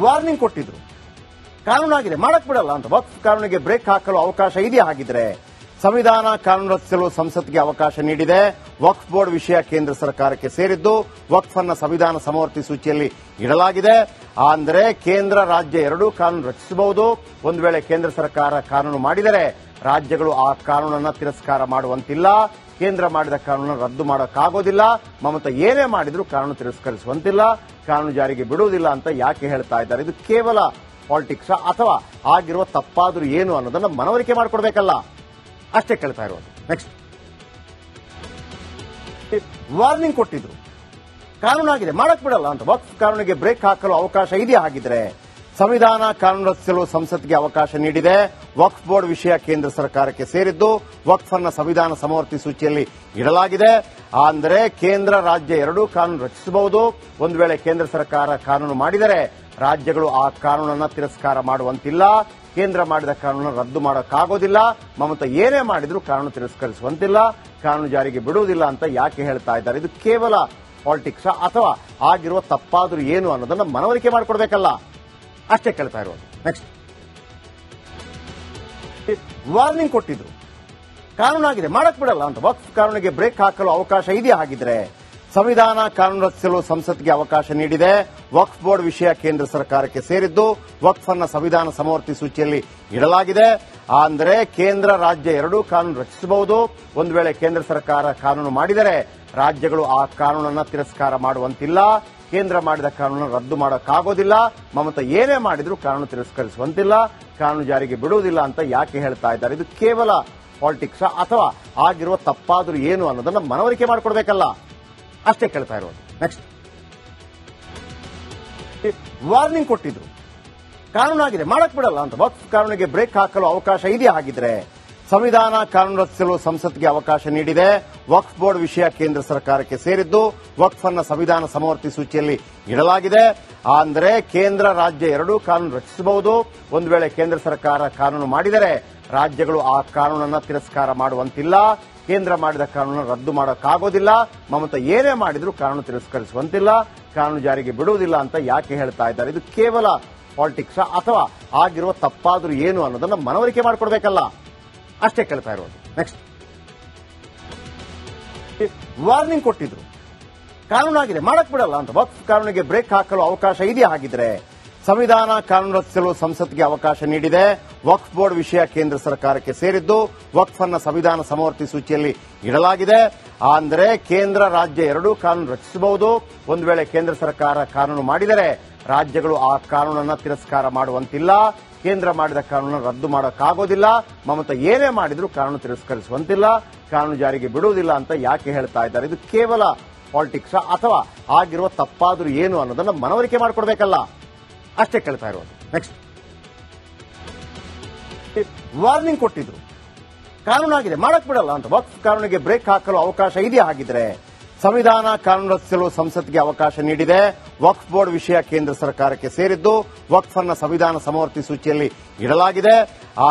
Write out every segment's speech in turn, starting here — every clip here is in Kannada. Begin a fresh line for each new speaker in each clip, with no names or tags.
ವಾರ್ನಿಂಗ್ ಕೊಟ್ಟಿದ್ರು. ಕಾನೂನಾಗಿದೆ, ಮಾಡಕ್ ಬಿಡಲ್ಲ ಅಂತ. ವಕ್ಫ್ ಕಾನೂನಿಗೆ ಬ್ರೇಕ್ ಹಾಕಲು ಅವಕಾಶ ಇದೆಯಾ? ಹಾಗಿದ್ರೆ ಸಂವಿಧಾನ ಕಾನೂನು ರಚಿಸಲು ಸಂಸತ್ಗೆ ಅವಕಾಶ ನೀಡಿದೆ. ವಕ್ಫ್ ಬೋರ್ಡ್ ವಿಷಯ ಕೇಂದ್ರ ಸರ್ಕಾರಕ್ಕೆ ಸೇರಿದ್ದು. ವಕ್ಫ್ ಅನ್ನ ಸಂವಿಧಾನ ಸಮವರ್ತಿ ಸೂಚಿಯಲ್ಲಿ ಇಡಲಾಗಿದೆ. ಅಂದ್ರೆ ಕೇಂದ್ರ ರಾಜ್ಯ ಎರಡೂ ಕಾನೂನು ರಚಿಸಬಹುದು. ಒಂದು ವೇಳೆ ಕೇಂದ್ರ ಸರ್ಕಾರ ಕಾನೂನು ಮಾಡಿದರೆ ರಾಜ್ಯಗಳು ಆ ಕಾನೂನನ್ನ ತಿರಸ್ಕಾರ ಮಾಡುವಂತಿಲ್ಲ. ಕೇಂದ್ರ ಮಾಡಿದ ಕಾನೂನನ್ನು ರದ್ದು ಮಾಡೋಕ್ಕಾಗೋದಿಲ್ಲ. ಮಮತಾ ಏನೇ ಮಾಡಿದ್ರು ಕಾನೂನು ತಿರಸ್ಕರಿಸುವಂತಿಲ್ಲ, ಕಾನೂನು ಜಾರಿಗೆ ಬಿಡುವುದಿಲ್ಲ ಅಂತ ಯಾಕೆ ಹೇಳ್ತಾ ಇದ್ದಾರೆ? ಇದು ಕೇವಲ ಪಾಲಿಟಿಕ್ಸ್ ಅಥವಾ ಆಗಿರುವ ತಪ್ಪಾದ್ರೂ ಏನು ಅನ್ನೋದನ್ನ ಮನವರಿಕೆ ಮಾಡಿಕೊಡ್ಬೇಕಲ್ಲ, ಅಷ್ಟೇ ಕೇಳ್ತಾ ಇರೋದು. ನೆಕ್ಸ್ಟ್, ವಾರ್ನಿಂಗ್ ಕೊಟ್ಟಿದ್ರು. ಕಾನೂನಾಗಿದೆ, ಮಾಡಕ್ ಬಿಡಲ್ಲ ಅಂತ. ವಕ್ಫ್ ಕಾನೂನಿಗೆ ಬ್ರೇಕ್ ಹಾಕಲು ಅವಕಾಶ ಇದೆಯಾ? ಹಾಗಿದ್ರೆ ಸಂವಿಧಾನ ಕಾನೂನು ರಚಿಸಲು ಸಂಸತ್ಗೆ ಅವಕಾಶ ನೀಡಿದೆ. ವಕ್ಫ್ ಬೋರ್ಡ್ ವಿಷಯ ಕೇಂದ್ರ ಸರ್ಕಾರಕ್ಕೆ ಸೇರಿದ್ದು. ವಕ್ಫ್ ಅನ್ನ ಸಂವಿಧಾನ ಸಮವರ್ತಿ ಸೂಚಿಯಲ್ಲಿ ಇಡಲಾಗಿದೆ. ಅಂದ್ರೆ ಕೇಂದ್ರ ರಾಜ್ಯ ಎರಡೂ ಕಾನೂನು ರಚಿಸಬಹುದು. ಒಂದು ವೇಳೆ ಕೇಂದ್ರ ಸರ್ಕಾರ ಕಾನೂನು ಮಾಡಿದರೆ ರಾಜ್ಯಗಳು ಆ ಕಾನೂನನ್ನ ತಿರಸ್ಕಾರ ಮಾಡುವಂತಿಲ್ಲ. ಕೇಂದ್ರ ಮಾಡಿದ ಕಾನೂನನ್ನು ರದ್ದು ಮಾಡೋಕ್ಕಾಗೋದಿಲ್ಲ. ಮಮತಾ ಏನೇ ಮಾಡಿದ್ರು ಕಾನೂನು ತಿರಸ್ಕರಿಸುವಂತಿಲ್ಲ, ಕಾನೂನು ಜಾರಿಗೆ ಬಿಡುವುದಿಲ್ಲ ಅಂತ ಯಾಕೆ ಹೇಳ್ತಾ ಇದ್ದಾರೆ? ಇದು ಕೇವಲ ಪಾಲಿಟಿಕ್ಸ್ ಅಥವಾ ಆಗಿರುವ ತಪ್ಪಾದ್ರೂ ಏನು ಅನ್ನೋದನ್ನ ಮನವರಿಕೆ ಮಾಡಿಕೊಡ್ಬೇಕಲ್ಲ, ಅಷ್ಟೇ ಕೇಳ್ತಾ ಇರೋದು. ನೆಕ್ಸ್ಟ್, ವಾರ್ನಿಂಗ್ ಕೊಟ್ಟಿದ್ರು. ಕಾನೂನಾಗಿದೆ, ಮಾಡಕ್ ಬಿಡಲ್ಲ ಅಂತ. ವಕ್ಫ್ ಕಾನೂನಿಗೆ ಬ್ರೇಕ್ ಹಾಕಲು ಅವಕಾಶ ಇದೆಯಾ? ಹಾಗಿದ್ರೆ ಸಂವಿಧಾನ ಕಾನೂನು ರಚಿಸಲು ಸಂಸತ್ಗೆ ಅವಕಾಶ ನೀಡಿದೆ. ವಕ್ಫ್ ಬೋರ್ಡ್ ವಿಷಯ ಕೇಂದ್ರ ಸರ್ಕಾರಕ್ಕೆ ಸೇರಿದ್ದು. ವಕ್ಫ್ ಅನ್ನ ಸಂವಿಧಾನ ಸಮವರ್ತಿ ಸೂಚಿಯಲ್ಲಿ ಇಡಲಾಗಿದೆ. ಅಂದ್ರೆ ಕೇಂದ್ರ ರಾಜ್ಯ ಎರಡೂ ಕಾನೂನು ರಚಿಸಬಹುದು. ಒಂದು ವೇಳೆ ಕೇಂದ್ರ ಸರ್ಕಾರ ಕಾನೂನು ಮಾಡಿದರೆ ರಾಜ್ಯಗಳು ಆ ಕಾನೂನನ್ನ ತಿರಸ್ಕಾರ ಮಾಡುವಂತಿಲ್ಲ. ಕೇಂದ್ರ ಮಾಡಿದ ಕಾನೂನನ್ನು ರದ್ದು ಮಾಡೋಕ್ಕಾಗೋದಿಲ್ಲ. ಮಮತಾ ಏನೇ ಮಾಡಿದ್ರು ಕಾನೂನು ತಿರಸ್ಕರಿಸುವಂತಿಲ್ಲ, ಕಾನೂನು ಜಾರಿಗೆ ಬಿಡುವುದಿಲ್ಲ ಅಂತ ಯಾಕೆ ಹೇಳ್ತಾ ಇದ್ದಾರೆ? ಇದು ಕೇವಲ ಪಾಲಿಟಿಕ್ಸ್ ಅಥವಾ ಆಗಿರುವ ತಪ್ಪಾದ್ರೂ ಏನು ಅನ್ನೋದನ್ನ ಮನವರಿಕೆ ಮಾಡಿಕೊಡ್ಬೇಕಲ್ಲ, ಅಷ್ಟೇ ಕೇಳ್ತಾ ಇರೋದು. ನೆಕ್ಸ್ಟ್, ವಾರ್ನಿಂಗ್ ಕೊಟ್ಟಿದ್ರು. ಕಾನೂನಾಗಿದೆ, ಮಾಡಕ್ ಬಿಡಲ್ಲ ಅಂತ. ವಕ್ಫ್ ಕಾನೂನಿಗೆ ಬ್ರೇಕ್ ಹಾಕಲು ಅವಕಾಶ ಇದೆಯಾ? ಹಾಗಿದ್ರೆ ಸಂವಿಧಾನ ಕಾನೂನು ರಚಿಸಲು ಸಂಸತ್ಗೆ ಅವಕಾಶ ನೀಡಿದೆ. ವಕ್ಫ್ ಬೋರ್ಡ್ ವಿಷಯ ಕೇಂದ್ರ ಸರ್ಕಾರಕ್ಕೆ ಸೇರಿದ್ದು. ವಕ್ಫ್ ಅನ್ನ ಸಂವಿಧಾನ ಸಮವರ್ತಿ ಸೂಚಿಯಲ್ಲಿ ಇಡಲಾಗಿದೆ. ಅಂದ್ರೆ ಕೇಂದ್ರ ರಾಜ್ಯ ಎರಡೂ ಕಾನೂನು ರಚಿಸಬಹುದು. ಒಂದು ವೇಳೆ ಕೇಂದ್ರ ಸರ್ಕಾರ ಕಾನೂನು ಮಾಡಿದರೆ ರಾಜ್ಯಗಳು ಆ ಕಾನೂನನ್ನ ತಿರಸ್ಕಾರ ಮಾಡುವಂತಿಲ್ಲ. ಕೇಂದ್ರ ಮಾಡಿದ ಕಾನೂನನ್ನು ರದ್ದು ಮಾಡೋಕ್ಕಾಗೋದಿಲ್ಲ. ಮಮತಾ ಏನೇ ಮಾಡಿದ್ರು ಕಾನೂನು ತಿರಸ್ಕರಿಸುವಂತಿಲ್ಲ, ಕಾನೂನು ಜಾರಿಗೆ ಬಿಡುವುದಿಲ್ಲ ಅಂತ ಯಾಕೆ ಹೇಳ್ತಾ ಇದ್ದಾರೆ? ಇದು ಕೇವಲ ಪಾಲಿಟಿಕ್ಸ್ ಅಥವಾ ಆಗಿರುವ ತಪ್ಪಾದ್ರೂ ಏನು ಅನ್ನೋದನ್ನ ಮನವರಿಕೆ ಮಾಡಿಕೊಡ್ಬೇಕಲ್ಲ, ಅಷ್ಟೇ ಕೇಳ್ತಾ ಇರೋದು. ನೆಕ್ಸ್ಟ್, ವಾರ್ನಿಂಗ್ ಕೊಟ್ಟಿದ್ರು. ಕಾನೂನಾಗಿದೆ, ಮಾಡಕ್ ಬಿಡಲ್ಲ ಅಂತ. ವಕ್ಫ್ ಕಾನೂನಿಗೆ ಬ್ರೇಕ್ ಹಾಕಲು ಅವಕಾಶ ಇದೆಯಾ? ಹಾಗಿದ್ರೆ ಸಂವಿಧಾನ ಕಾನೂನು ರಚಿಸಲು ಸಂಸತ್ಗೆ ಅವಕಾಶ ನೀಡಿದೆ. ವಕ್ಫ್ ಬೋರ್ಡ್ ವಿಷಯ ಕೇಂದ್ರ ಸರ್ಕಾರಕ್ಕೆ ಸೇರಿದ್ದು. ವಕ್ಫ್ ಅನ್ನ ಸಂವಿಧಾನ ಸಮವರ್ತಿ ಸೂಚಿಯಲ್ಲಿ ಇಡಲಾಗಿದೆ. ಅಂದ್ರೆ ಕೇಂದ್ರ ರಾಜ್ಯ ಎರಡೂ ಕಾನೂನು ರಚಿಸಬಹುದು. ಒಂದು ವೇಳೆ ಕೇಂದ್ರ ಸರ್ಕಾರ ಕಾನೂನು ಮಾಡಿದರೆ ರಾಜ್ಯಗಳು ಆ ಕಾನೂನನ್ನ ತಿರಸ್ಕಾರ ಮಾಡುವಂತಿಲ್ಲ. ಕೇಂದ್ರ ಮಾಡಿದ ಕಾನೂನನ್ನು ರದ್ದು ಮಾಡೋಕ್ಕಾಗೋದಿಲ್ಲ. ಮಮತಾ ಏನೇ ಮಾಡಿದ್ರು ಕಾನೂನು ತಿರಸ್ಕರಿಸುವಂತಿಲ್ಲ, ಕಾನೂನು ಜಾರಿಗೆ ಬಿಡುವುದಿಲ್ಲ ಅಂತ ಯಾಕೆ ಹೇಳ್ತಾ ಇದ್ದಾರೆ? ಇದು ಕೇವಲ ಪಾಲಿಟಿಕ್ಸ್ ಅಥವಾ ಆಗಿರುವ ತಪ್ಪಾದ್ರೂ ಏನು ಅನ್ನೋದನ್ನ ಮನವರಿಕೆ ಮಾಡಿಕೊಡ್ಬೇಕಲ್ಲ, ಅಷ್ಟೇ ಕೇಳ್ತಾ ಇರೋದು. ನೆಕ್ಸ್ಟ್, ವಾರ್ನಿಂಗ್ ಕೊಟ್ಟಿದ್ರು. ಕಾನೂನಾಗಿದೆ, ಮಾಡಕ್ ಬಿಡಲ್ಲ ಅಂತ. ವಕ್ಫ್ ಕಾನೂನಿಗೆ ಬ್ರೇಕ್ ಹಾಕಲು ಅವಕಾಶ ಇದೆಯಾ? ಹಾಗಿದ್ರೆ ಸಂವಿಧಾನ ಕಾನೂನು ರಚಿಸಲು ಸಂಸತ್ಗೆ ಅವಕಾಶ ನೀಡಿದೆ. ವಕ್ಫ್ ಬೋರ್ಡ್ ವಿಷಯ ಕೇಂದ್ರ ಸರ್ಕಾರಕ್ಕೆ ಸೇರಿದ್ದು. ವಕ್ಫ್ ಅನ್ನ ಸಂವಿಧಾನ ಸಮವರ್ತಿ ಸೂಚಿಯಲ್ಲಿ ಇಡಲಾಗಿದೆ.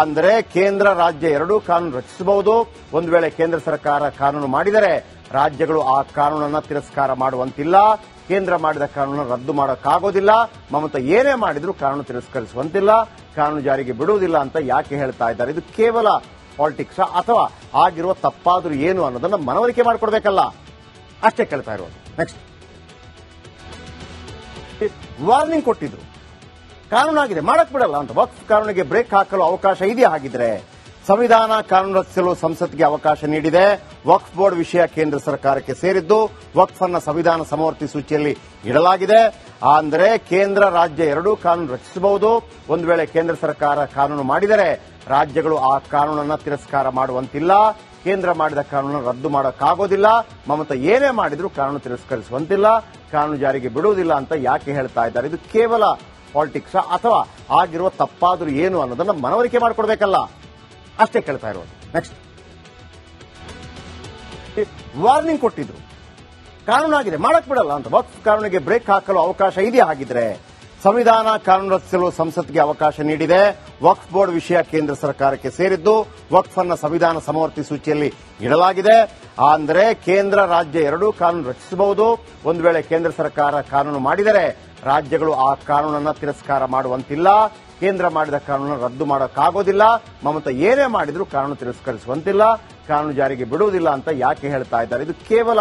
ಅಂದ್ರೆ ಕೇಂದ್ರ ರಾಜ್ಯ ಎರಡೂ ಕಾನೂನು ರಚಿಸಬಹುದು. ಒಂದು ವೇಳೆ ಕೇಂದ್ರ ಸರ್ಕಾರ ಕಾನೂನು ಮಾಡಿದರೆ ರಾಜ್ಯಗಳು ಆ ಕಾನೂನನ್ನ ತಿರಸ್ಕಾರ ಮಾಡುವಂತಿಲ್ಲ. ಕೇಂದ್ರ ಮಾಡಿದ ಕಾನೂನನ್ನು ರದ್ದು ಮಾಡೋಕ್ಕಾಗೋದಿಲ್ಲ. ಮಮತಾ ಏನೇ ಮಾಡಿದ್ರು ಕಾನೂನು ತಿರಸ್ಕರಿಸುವಂತಿಲ್ಲ, ಕಾನೂನು ಜಾರಿಗೆ ಬಿಡುವುದಿಲ್ಲ ಅಂತ ಯಾಕೆ ಹೇಳ್ತಾ ಇದ್ದಾರೆ? ಇದು ಕೇವಲ ಪಾಲಿಟಿಕ್ಸ್ ಅಥವಾ ಆಗಿರುವ ತಪ್ಪಾದ್ರೂ ಏನು ಅನ್ನೋದನ್ನ ಮನವರಿಕೆ ಮಾಡಿಕೊಡ್ಬೇಕಲ್ಲ, ಅಷ್ಟೇ ಕೇಳ್ತಾ ಇರೋದು. ನೆಕ್ಸ್ಟ್, ವಾರ್ನಿಂಗ್ ಕೊಟ್ಟಿದ್ರು. ಕಾನೂನಾಗಿದೆ, ಮಾಡಕ್ ಬಿಡಲ್ಲ ಅಂತ. ವಕ್ಫ್ ಕಾನೂನಿಗೆ ಬ್ರೇಕ್ ಹಾಕಲು ಅವಕಾಶ ಇದೆಯಾ? ಹಾಗಿದ್ರೆ ಸಂವಿಧಾನ ಕಾನೂನು ರಚಿಸಲು ಸಂಸತ್ಗೆ ಅವಕಾಶ ನೀಡಿದೆ. ವಕ್ಫ್ ಬೋರ್ಡ್ ವಿಷಯ ಕೇಂದ್ರ ಸರ್ಕಾರಕ್ಕೆ ಸೇರಿದ್ದು. ವಕ್ಫ್ ಅನ್ನ ಸಂವಿಧಾನ ಸಮವರ್ತಿ ಸೂಚಿಯಲ್ಲಿ ಇಡಲಾಗಿದೆ. ಅಂದ್ರೆ ಕೇಂದ್ರ ರಾಜ್ಯ ಎರಡೂ ಕಾನೂನು ರಚಿಸಬಹುದು. ಒಂದು ವೇಳೆ ಕೇಂದ್ರ ಸರ್ಕಾರ ಕಾನೂನು ಮಾಡಿದರೆ ರಾಜ್ಯಗಳು ಆ ಕಾನೂನನ್ನ ತಿರಸ್ಕಾರ ಮಾಡುವಂತಿಲ್ಲ. ಕೇಂದ್ರ ಮಾಡಿದ ಕಾನೂನನ್ನು ರದ್ದು ಮಾಡೋಕ್ಕಾಗೋದಿಲ್ಲ. ಮಮತಾ ಏನೇ ಮಾಡಿದ್ರು ಕಾನೂನು ತಿರಸ್ಕರಿಸುವಂತಿಲ್ಲ, ಕಾನೂನು ಜಾರಿಗೆ ಬಿಡುವುದಿಲ್ಲ ಅಂತ ಯಾಕೆ ಹೇಳ್ತಾ ಇದ್ದಾರೆ? ಇದು ಕೇವಲ ಪಾಲಿಟಿಕ್ಸ್ ಅಥವಾ ಆಗಿರುವ ತಪ್ಪಾದ್ರೂ ಏನು ಅನ್ನೋದನ್ನ ಮನವರಿಕೆ ಮಾಡಿಕೊಡ್ಬೇಕಲ್ಲ, ಅಷ್ಟೇ ಕೇಳ್ತಾ ಇರೋದು. ನೆಕ್ಸ್ಟ್, ವಾರ್ನಿಂಗ್ ಕೊಟ್ಟಿದ್ರು. ಕಾನೂನಾಗಿದೆ, ಮಾಡಕ್ ಬಿಡಲ್ಲ ಅಂತ. ವಕ್ಫ್ ಕಾನೂನಿಗೆ ಬ್ರೇಕ್ ಹಾಕಲು ಅವಕಾಶ ಇದೆಯಾ? ಹಾಗಿದ್ರೆ ಸಂವಿಧಾನ ಕಾನೂನು ರಚಿಸಲು ಸಂಸತ್ಗೆ ಅವಕಾಶ ನೀಡಿದೆ. ವಕ್ಫ್ ಬೋರ್ಡ್ ವಿಷಯ ಕೇಂದ್ರ ಸರ್ಕಾರಕ್ಕೆ ಸೇರಿದ್ದು. ವಕ್ಫ್ ಅನ್ನ ಸಂವಿಧಾನ ಸಮವರ್ತಿ ಸೂಚಿಯಲ್ಲಿ ಇಡಲಾಗಿದೆ. ಅಂದ್ರೆ ಕೇಂದ್ರ ರಾಜ್ಯ ಎರಡೂ ಕಾನೂನು ರಚಿಸಬಹುದು. ಒಂದು ವೇಳೆ ಕೇಂದ್ರ ಸರ್ಕಾರ ಕಾನೂನು ಮಾಡಿದರೆ ರಾಜ್ಯಗಳು ಆ ಕಾನೂನನ್ನ ತಿರಸ್ಕಾರ ಮಾಡುವಂತಿಲ್ಲ. ಕೇಂದ್ರ ಮಾಡಿದ ಕಾನೂನನ್ನು ರದ್ದು ಮಾಡೋಕ್ಕಾಗೋದಿಲ್ಲ. ಮಮತಾ ಏನೇ ಮಾಡಿದ್ರು ಕಾನೂನು ತಿರಸ್ಕರಿಸುವಂತಿಲ್ಲ, ಕಾನೂನು ಜಾರಿಗೆ ಬಿಡುವುದಿಲ್ಲ ಅಂತ ಯಾಕೆ ಹೇಳ್ತಾ ಇದ್ದಾರೆ? ಇದು ಕೇವಲ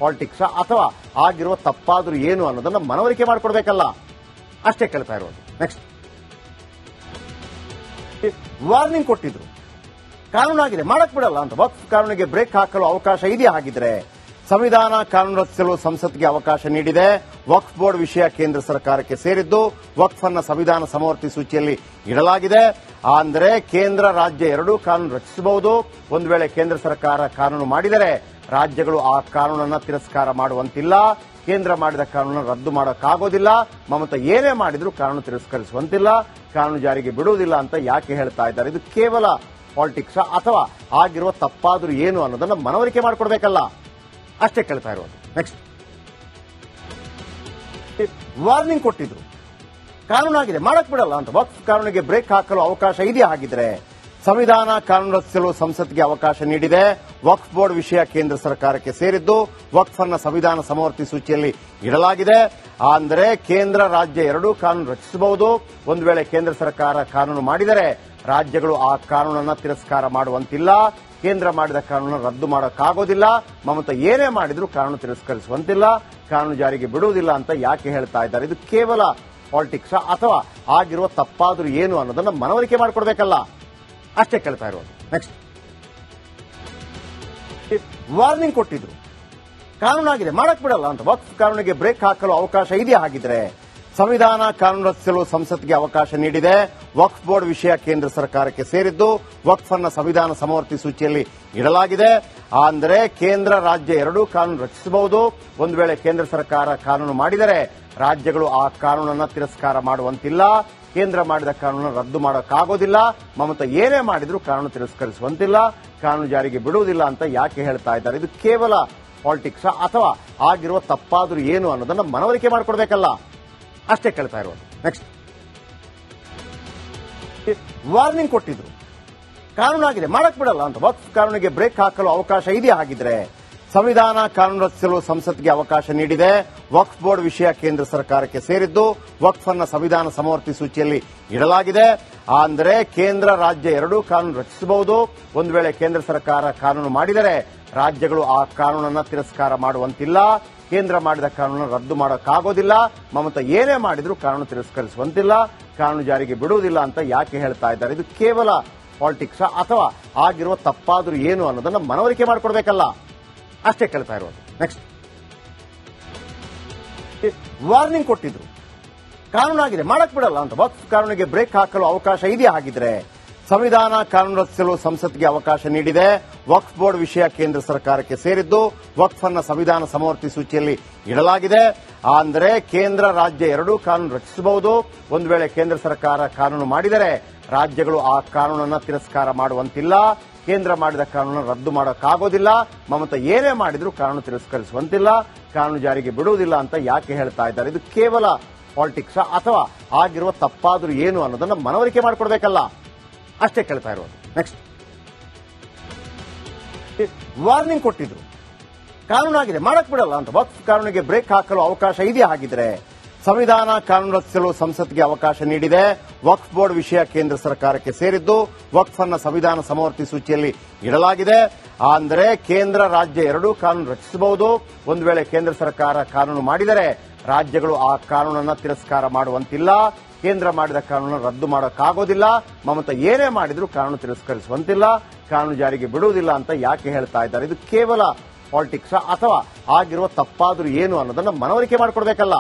ಪಾಲಿಟಿಕ್ಸ್ ಅಥವಾ ಆಗಿರುವ ತಪ್ಪಾದ್ರೂ ಏನು ಅನ್ನೋದನ್ನ ಮನವರಿಕೆ ಮಾಡಿಕೊಡ್ಬೇಕಲ್ಲ, ಅಷ್ಟೇ ಕೇಳ್ತಾ ಇರೋದು. ನೆಕ್ಸ್ಟ್, ವಾರ್ನಿಂಗ್ ಕೊಟ್ಟಿದ್ರು, ಕಾನೂನಾಗಿದೆ ಮಾಡಕ್ ಬಿಡಲ್ಲ ಅಂತ. ವಕ್ಫ್ ಕಾನೂನಿಗೆ ಬ್ರೇಕ್ ಹಾಕಲು ಅವಕಾಶ ಇದೆಯಾ? ಹಾಗಿದ್ರೆ ಸಂವಿಧಾನ ಕಾನೂನು ರಚಿಸಲು ಸಂಸತ್ಗೆ ಅವಕಾಶ ನೀಡಿದೆ. ವಕ್ಫ್ ಬೋರ್ಡ್ ವಿಷಯ ಕೇಂದ್ರ ಸರ್ಕಾರಕ್ಕೆ ಸೇರಿದ್ದು, ವಕ್ಫ್ ಅನ್ನ ಸಂವಿಧಾನ ಸಮವರ್ತಿ ಸೂಚಿಯಲ್ಲಿ ಇಡಲಾಗಿದೆ. ಅಂದ್ರೆ ಕೇಂದ್ರ ರಾಜ್ಯ ಎರಡೂ ಕಾನೂನು ರಚಿಸಬಹುದು. ಒಂದು ವೇಳೆ ಕೇಂದ್ರ ಸರ್ಕಾರ ಕಾನೂನು ಮಾಡಿದರೆ ರಾಜ್ಯಗಳು ಆ ಕಾನೂನನ್ನ ತಿರಸ್ಕಾರ ಮಾಡುವಂತಿಲ್ಲ. ಕೇಂದ್ರ ಮಾಡಿದ ಕಾನೂನನ್ನು ರದ್ದು ಮಾಡೋಕ್ಕಾಗೋದಿಲ್ಲ. ಮಮತಾ ಏನೇ ಮಾಡಿದ್ರು ಕಾನೂನು ತಿರಸ್ಕರಿಸುವಂತಿಲ್ಲ, ಕಾನೂನು ಜಾರಿಗೆ ಬಿಡುವುದಿಲ್ಲ ಅಂತ ಯಾಕೆ ಹೇಳ್ತಾ ಇದ್ದಾರೆ? ಇದು ಕೇವಲ ಪಾಲಿಟಿಕ್ಸ್ ಅಥವಾ ಆಗಿರುವ ತಪ್ಪಾದ್ರೂ ಏನು ಅನ್ನೋದನ್ನ ಮನವರಿಕೆ ಮಾಡಿಕೊಡ್ಬೇಕಲ್ಲ, ಅಷ್ಟೇ ಕೇಳ್ತಾ ಇರೋದು. ನೆಕ್ಸ್ಟ್, ವಾರ್ನಿಂಗ್ ಕೊಟ್ಟಿದ್ರು, ಕಾನೂನಾಗಿದೆ ಮಾಡಕ್ ಬಿಡಲ್ಲ ಅಂತ. ವಕ್ಫ್ ಕಾನೂನಿಗೆ ಬ್ರೇಕ್ ಹಾಕಲು ಅವಕಾಶ ಇದೆಯಾ? ಹಾಗಿದ್ರೆ ಸಂವಿಧಾನ ಕಾನೂನು ರಚಿಸಲು ಸಂಸತ್ಗೆ ಅವಕಾಶ ನೀಡಿದೆ. ವಕ್ಫ್ ಬೋರ್ಡ್ ವಿಷಯ ಕೇಂದ್ರ ಸರ್ಕಾರಕ್ಕೆ ಸೇರಿದ್ದು, ವಕ್ಫ್ ಅನ್ನ ಸಂವಿಧಾನ ಸಮವರ್ತಿ ಸೂಚಿಯಲ್ಲಿ ಇಡಲಾಗಿದೆ. ಅಂದ್ರೆ ಕೇಂದ್ರ ರಾಜ್ಯ ಎರಡೂ ಕಾನೂನು ರಚಿಸಬಹುದು. ಒಂದು ವೇಳೆ ಕೇಂದ್ರ ಸರ್ಕಾರ ಕಾನೂನು ಮಾಡಿದರೆ ರಾಜ್ಯಗಳು ಆ ಕಾನೂನನ್ನ ತಿರಸ್ಕಾರ ಮಾಡುವಂತಿಲ್ಲ. ಕೇಂದ್ರ ಮಾಡಿದ ಕಾನೂನನ್ನು ರದ್ದು ಮಾಡೋಕ್ಕಾಗೋದಿಲ್ಲ. ಮಮತಾ ಏನೇ ಮಾಡಿದ್ರು ಕಾನೂನು ತಿರಸ್ಕರಿಸುವಂತಿಲ್ಲ, ಕಾನೂನು ಜಾರಿಗೆ ಬಿಡುವುದಿಲ್ಲ ಅಂತ ಯಾಕೆ ಹೇಳ್ತಾ ಇದ್ದಾರೆ? ಇದು ಕೇವಲ ಪಾಲಿಟಿಕ್ಸ್ ಅಥವಾ ಆಗಿರುವ ತಪ್ಪಾದ್ರೂ ಏನು ಅನ್ನೋದನ್ನ ಮನವರಿಕೆ ಮಾಡಿಕೊಡ್ಬೇಕಲ್ಲ, ಅಷ್ಟೇ ಕೇಳ್ತಾ ಇರೋದು. ನೆಕ್ಸ್ಟ್, ವಾರ್ನಿಂಗ್ ಕೊಟ್ಟಿದ್ರು, ಕಾನೂನಾಗಿದೆ ಮಾಡಕ್ ಬಿಡಲ್ಲ ಅಂತ. ವಕ್ಫ್ ಕಾನೂನಿಗೆ ಬ್ರೇಕ್ ಹಾಕಲು ಅವಕಾಶ ಇದೆಯಾ? ಹಾಗಿದ್ರೆ ಸಂವಿಧಾನ ಕಾನೂನು ರಚಿಸಲು ಸಂಸತ್ಗೆ ಅವಕಾಶ ನೀಡಿದೆ. ವಕ್ಫ್ ಬೋರ್ಡ್ ವಿಷಯ ಕೇಂದ್ರ ಸರ್ಕಾರಕ್ಕೆ ಸೇರಿದ್ದು, ವಕ್ಫ್ ಅನ್ನ ಸಂವಿಧಾನ ಸಮವರ್ತಿ ಸೂಚಿಯಲ್ಲಿ ಇಡಲಾಗಿದೆ. ಅಂದ್ರೆ ಕೇಂದ್ರ ರಾಜ್ಯ ಎರಡೂ ಕಾನೂನು ರಚಿಸಬಹುದು. ಒಂದು ವೇಳೆ ಕೇಂದ್ರ ಸರ್ಕಾರ ಕಾನೂನು ಮಾಡಿದರೆ ರಾಜ್ಯಗಳು ಆ ಕಾನೂನನ್ನ ತಿರಸ್ಕಾರ ಮಾಡುವಂತಿಲ್ಲ. ಕೇಂದ್ರ ಮಾಡಿದ ಕಾನೂನನ್ನು ರದ್ದು ಮಾಡೋಕ್ಕಾಗೋದಿಲ್ಲ. ಮಮತಾ ಏನೇ ಮಾಡಿದ್ರು ಕಾನೂನು ತಿರಸ್ಕರಿಸುವಂತಿಲ್ಲ, ಕಾನೂನು ಜಾರಿಗೆ ಬಿಡುವುದಿಲ್ಲ ಅಂತ ಯಾಕೆ ಹೇಳ್ತಾ ಇದ್ದಾರೆ? ಇದು ಕೇವಲ ಪಾಲಿಟಿಕ್ಸ್ ಅಥವಾ ಆಗಿರುವ ತಪ್ಪಾದ್ರೂ ಏನು ಅನ್ನೋದನ್ನ ಮನವರಿಕೆ ಮಾಡಿಕೊಡ್ಬೇಕಲ್ಲ, ಅಷ್ಟೇ ಕೇಳ್ತಾ ಇರೋದು. ನೆಕ್ಸ್ಟ್, ವಾರ್ನಿಂಗ್ ಕೊಟ್ಟಿದ್ರು, ಕಾನೂನಾಗಿದೆ ಮಾಡಕ್ ಬಿಡಲ್ಲ ಅಂತ. ವಕ್ಫ್ ಕಾನೂನಿಗೆ ಬ್ರೇಕ್ ಹಾಕಲು ಅವಕಾಶ ಇದೆಯಾ? ಹಾಗಿದ್ರೆ ಸಂವಿಧಾನ ಕಾನೂನು ರಚಿಸಲು ಸಂಸತ್ಗೆ ಅವಕಾಶ ನೀಡಿದೆ. ವಕ್ಫ್ ಬೋರ್ಡ್ ವಿಷಯ ಕೇಂದ್ರ ಸರ್ಕಾರಕ್ಕೆ ಸೇರಿದ್ದು, ವಕ್ಫ್ ಅನ್ನ ಸಂವಿಧಾನ ಸಮವರ್ತಿ ಸೂಚಿಯಲ್ಲಿ ಇಡಲಾಗಿದೆ. ಅಂದ್ರೆ ಕೇಂದ್ರ ರಾಜ್ಯ ಎರಡೂ ಕಾನೂನು ರಚಿಸಬಹುದು. ಒಂದು ವೇಳೆ ಕೇಂದ್ರ ಸರ್ಕಾರ ಕಾನೂನು ಮಾಡಿದರೆ ರಾಜ್ಯಗಳು ಆ ಕಾನೂನನ್ನ ತಿರಸ್ಕಾರ ಮಾಡುವಂತಿಲ್ಲ. ಕೇಂದ್ರ ಮಾಡಿದ ಕಾನೂನನ್ನು ರದ್ದು ಮಾಡೋಕ್ಕಾಗೋದಿಲ್ಲ. ಮಮತಾ ಏನೇ ಮಾಡಿದ್ರು ಕಾನೂನು ತಿರಸ್ಕರಿಸುವಂತಿಲ್ಲ, ಕಾನೂನು ಜಾರಿಗೆ ಬಿಡುವುದಿಲ್ಲ ಅಂತ ಯಾಕೆ ಹೇಳ್ತಾ ಇದ್ದಾರೆ? ಇದು ಕೇವಲ ಪಾಲಿಟಿಕ್ಸ್ ಅಥವಾ ಆಗಿರುವ ತಪ್ಪಾದ್ರೂ ಏನು ಅನ್ನೋದನ್ನ ಮನವರಿಕೆ ಮಾಡಿಕೊಡ್ಬೇಕಲ್ಲ, ಅಷ್ಟೇ ಕೇಳ್ತಾ ಇರೋದು. ನೆಕ್ಸ್ಟ್, ವಾರ್ನಿಂಗ್ ಕೊಟ್ಟಿದ್ರು, ಕಾನೂನಾಗಿದೆ ಮಾಡಕ್ ಬಿಡಲ್ಲ ಅಂತ. ವಕ್ಫ್ ಕಾನೂನಿಗೆ ಬ್ರೇಕ್ ಹಾಕಲು ಅವಕಾಶ ಇದೆಯಾ? ಹಾಗಿದ್ರೆ ಸಂವಿಧಾನ ಕಾನೂನು ರಚಿಸಲು ಸಂಸತ್ಗೆ ಅವಕಾಶ ನೀಡಿದೆ. ವಕ್ಫ್ ಬೋರ್ಡ್ ವಿಷಯ ಕೇಂದ್ರ ಸರ್ಕಾರಕ್ಕೆ ಸೇರಿದ್ದು, ವಕ್ಫ್ ಅನ್ನ ಸಂವಿಧಾನ ಸಮವರ್ತಿ ಸೂಚಿಯಲ್ಲಿ ಇಡಲಾಗಿದೆ. ಅಂದ್ರೆ ಕೇಂದ್ರ ರಾಜ್ಯ ಎರಡೂ ಕಾನೂನು ರಚಿಸಬಹುದು. ಒಂದು ವೇಳೆ ಕೇಂದ್ರ ಸರ್ಕಾರ ಕಾನೂನು ಮಾಡಿದರೆ ರಾಜ್ಯಗಳು ಆ ಕಾನೂನನ್ನ ತಿರಸ್ಕಾರ ಮಾಡುವಂತಿಲ್ಲ. ಕೇಂದ್ರ ಮಾಡಿದ ಕಾನೂನನ್ನು ರದ್ದು ಮಾಡೋಕ್ಕಾಗೋದಿಲ್ಲ. ಮಮತಾ ಏನೇ ಮಾಡಿದ್ರು ಕಾನೂನು ತಿರಸ್ಕರಿಸುವಂತಿಲ್ಲ, ಕಾನೂನು ಜಾರಿಗೆ ಬಿಡುವುದಿಲ್ಲ ಅಂತ ಯಾಕೆ ಹೇಳ್ತಾ ಇದ್ದಾರೆ? ಇದು ಕೇವಲ ಪಾಲಿಟಿಕ್ಸ್ ಅಥವಾ ಆಗಿರುವ ತಪ್ಪಾದ್ರೂ ಏನು ಅನ್ನೋದನ್ನ ಮನವರಿಕೆ ಮಾಡಿಕೊಡ್ಬೇಕಲ್ಲ, ಅಷ್ಟೇ ಕೇಳ್ತಾ ಇರೋದು. ನೆಕ್ಸ್ಟ್, ವಾರ್ನಿಂಗ್ ಕೊಟ್ಟಿದ್ರು, ಕಾನೂನಾಗಿದೆ ಮಾಡಕ್ ಬಿಡಲ್ಲ ಅಂತ. ವಕ್ಫ್ ಕಾನೂನಿಗೆ ಬ್ರೇಕ್ ಹಾಕಲು ಅವಕಾಶ ಇದೆಯಾ? ಹಾಗಿದ್ರೆ ಸಂವಿಧಾನ ಕಾನೂನು ರಚಿಸಲು ಸಂಸತ್ಗೆ ಅವಕಾಶ ನೀಡಿದೆ. ವಕ್ಫ್ ಬೋರ್ಡ್ ವಿಷಯ ಕೇಂದ್ರ ಸರ್ಕಾರಕ್ಕೆ ಸೇರಿದ್ದು, ವಕ್ಫ್ ಅನ್ನ ಸಂವಿಧಾನ ಸಮವರ್ತಿ ಸೂಚಿಯಲ್ಲಿ ಇಡಲಾಗಿದೆ. ಅಂದ್ರೆ ಕೇಂದ್ರ ರಾಜ್ಯ ಎರಡೂ ಕಾನೂನು ರಚಿಸಬಹುದು. ಒಂದು ವೇಳೆ ಕೇಂದ್ರ ಸರ್ಕಾರ ಕಾನೂನು ಮಾಡಿದರೆ ರಾಜ್ಯಗಳು ಆ ಕಾನೂನನ್ನ ತಿರಸ್ಕಾರ ಮಾಡುವಂತಿಲ್ಲ. ಕೇಂದ್ರ ಮಾಡಿದ ಕಾನೂನನ್ನು ರದ್ದು ಮಾಡೋಕ್ಕಾಗೋದಿಲ್ಲ. ಮಮತಾ ಏನೇ ಮಾಡಿದ್ರು ಕಾನೂನು ತಿರಸ್ಕರಿಸುವಂತಿಲ್ಲ, ಕಾನೂನು ಜಾರಿಗೆ ಬಿಡುವುದಿಲ್ಲ ಅಂತ ಯಾಕೆ ಹೇಳ್ತಾ ಇದ್ದಾರೆ? ಇದು ಕೇವಲ ಪಾಲಿಟಿಕ್ಸ್ ಅಥವಾ ಆಗಿರುವ ತಪ್ಪಾದ್ರೂ ಏನು ಅನ್ನೋದನ್ನ ಮನವರಿಕೆ ಮಾಡಿಕೊಡ್ಬೇಕಲ್ಲ,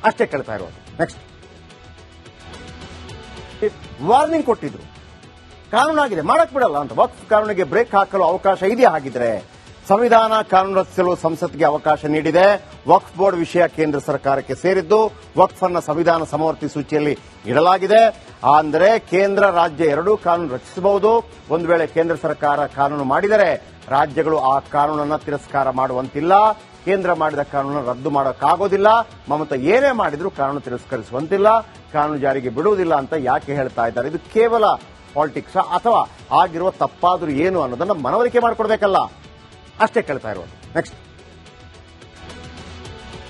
ಅಷ್ಟೇ ಕೇಳ್ತಾ ಇರೋದು. ನೆಕ್ಸ್ಟ್, ವಾರ್ನಿಂಗ್ ಕೊಟ್ಟಿದ್ರು, ಕಾನೂನಾಗಿದೆ ಮಾಡಕ್ ಬಿಡಲ್ಲ ಅಂತ. ವಕ್ಫ್ ಕಾನೂನಿಗೆ ಬ್ರೇಕ್ ಹಾಕಲು ಅವಕಾಶ ಇದೆಯಾ? ಹಾಗಿದ್ರೆ ಸಂವಿಧಾನ ಕಾನೂನು ರಚಿಸಲು ಸಂಸತ್ಗೆ ಅವಕಾಶ ನೀಡಿದೆ. ವಕ್ಫ್ ಬೋರ್ಡ್ ವಿಷಯ ಕೇಂದ್ರ ಸರ್ಕಾರಕ್ಕೆ ಸೇರಿದ್ದು, ವಕ್ಫ್ ಅನ್ನ ಸಂವಿಧಾನ ಸಮವರ್ತಿ ಸೂಚಿಯಲ್ಲಿ ಇಡಲಾಗಿದೆ. ಅಂದ್ರೆ ಕೇಂದ್ರ ರಾಜ್ಯ ಎರಡೂ ಕಾನೂನು ರಚಿಸಬಹುದು. ಒಂದು ವೇಳೆ ಕೇಂದ್ರ ಸರ್ಕಾರ ಕಾನೂನು ಮಾಡಿದರೆ ರಾಜ್ಯಗಳು ಆ ಕಾನೂನನ್ನ ತಿರಸ್ಕಾರ ಮಾಡುವಂತಿಲ್ಲ. ಕೇಂದ್ರ ಮಾಡಿದ ಕಾನೂನನ್ನು ರದ್ದು ಮಾಡೋಕ್ಕಾಗೋದಿಲ್ಲ. ಮಮತಾ ಏನೇ ಮಾಡಿದ್ರು ಕಾನೂನು ತಿರಸ್ಕರಿಸುವಂತಿಲ್ಲ, ಕಾನೂನು ಜಾರಿಗೆ ಬಿಡುವುದಿಲ್ಲ ಅಂತ ಯಾಕೆ ಹೇಳ್ತಾ ಇದ್ದಾರೆ? ಇದು ಕೇವಲ ಪಾಲಿಟಿಕ್ಸ್ ಅಥವಾ ಆಗಿರುವ ತಪ್ಪಾದ್ರೂ ಏನು ಅನ್ನೋದನ್ನ ಮನವರಿಕೆ ಮಾಡಿಕೊಡ್ಬೇಕಲ್ಲ, ಅಷ್ಟೇ ಕೇಳ್ತಾ ಇರೋದು. ನೆಕ್ಸ್ಟ್,